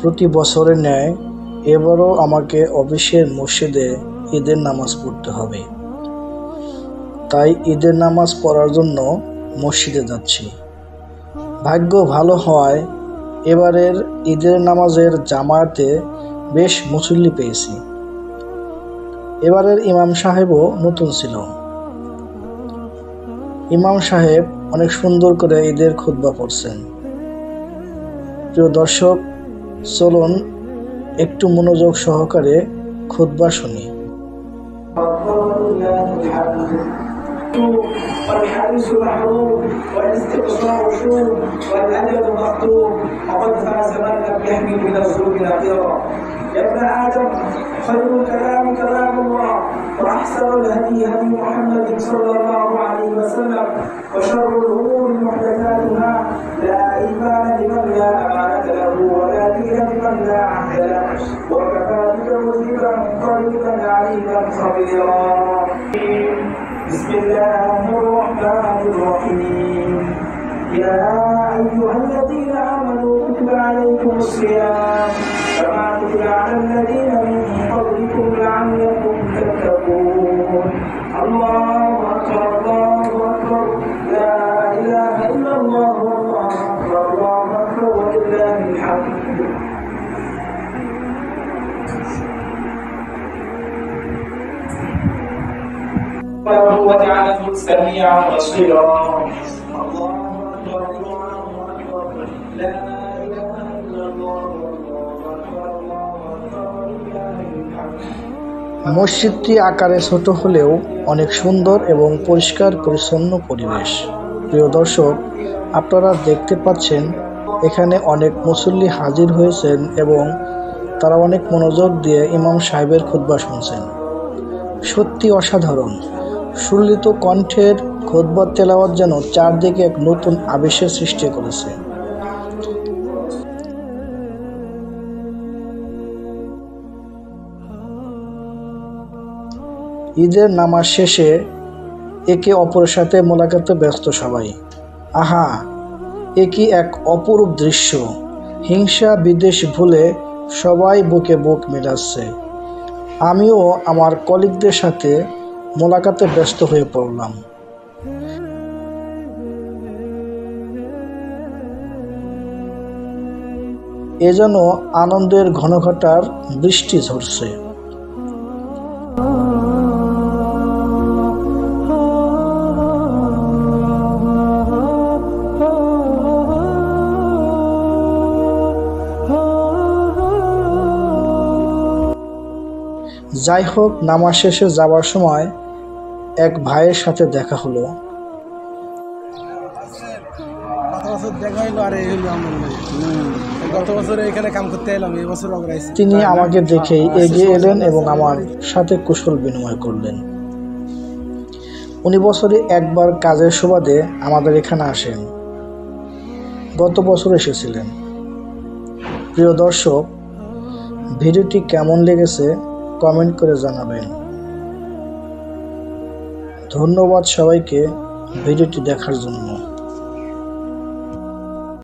প্রতি বছরের ন্যায় এবারও আমাকে অফিসের মসজিদে ঈদের নামাজ পড়তে হবে। তাই ঈদের নামাজ পড়ার জন্য মসজিদে যাচ্ছি। ভাগ্য ভালো হওয়ায় এবারের ঈদের নামাজের জামায়াতে বেশ মুসল্লি পেয়েছি। এবারের ইমাম সাহেবও নতুন ছিল। ইমাম সাহেব অনেক সুন্দর করে ঈদের খুতবা পড়ছেন। প্রিয় দর্শক, চলুন একটু মনোযোগ সহকারে খুতবা শুনি। والحديث محروم والاستقصاء شوم والاجل مكتوب وقد فاز من لم يحمل من الظلم نقيرا. يا ابن ادم خير الكلام كلام الله واحسن الهدي هدي محمد صلى الله عليه وسلم وشر الامور محدثاتها. لا ايمان لمن لا امانه له ولا دين لمن لا عهد له وكفى بك مذنبا قريبا عليما خبيرا. بسم الله الرحمن الرحيم. يا أيها الذين آمنوا كتب عليكم الصيام كما كتب على الذين من قبلكم لعلكم تتقون. الله أكبر الله أكبر لا إله إلا الله والله أكبر الله أكبر ولله الحمد. وجعله سميعا بصيرا. الله اكبر الله اكبر لا اله الا الله والله اكبر الله اكبر ولله الحمد. মসজিদটি আকারে ছোট হলেও অনেক সুন্দর এবং পরিষ্কার পরিচ্ছন্ন পরিবেশ। প্রিয় দর্শক, আপনারা দেখতে পাচ্ছেন এখানে অনেক মুসল্লি হাজির হয়েছেন এবং তারা অনেক মনোযোগ দিয়ে ইমাম সাহেবের খুতবা শুনছেন। সত্যি অসাধারণ। সুললিত কণ্ঠের খুতবা তেলাওয়াত যেন চারদিকে এক নতুন আবেশের সৃষ্টি করেছে। ঈদের নামাজ শেষে একে অপরের সাথে মোলাকাতে ব্যস্ত সবাই। আহা, এ কি এক অপরূপ দৃশ্য! হিংসা বিদ্বেষ ভুলে সবাই বুকে বুক মেলাচ্ছে। আমিও আমার কলিগদের সাথে মোলাকাতে ব্যস্ত হয়ে পড়লাম। এ যেন আনন্দের ঘনঘটার বৃষ্টি ঝরছে। যাই হোক, নামাজ শেষে যাওয়ার সময় এক ভাইয়ের সাথে দেখা হলো। তিনি আমাকে দেখেই এগিয়ে এলেন এবং আমার সাথে কুশল বিনিময় করলেন। উনি বছরে একবার কাজের সুবাদে আমাদের এখানে আসেন। গত বছর এসেছিলেন। প্রিয় দর্শক, ভিডিওটি কেমন লেগেছে কমেন্ট করে জানাবেন। ধন্যবাদ সবাইকে ভিডিওটি দেখার জন্য।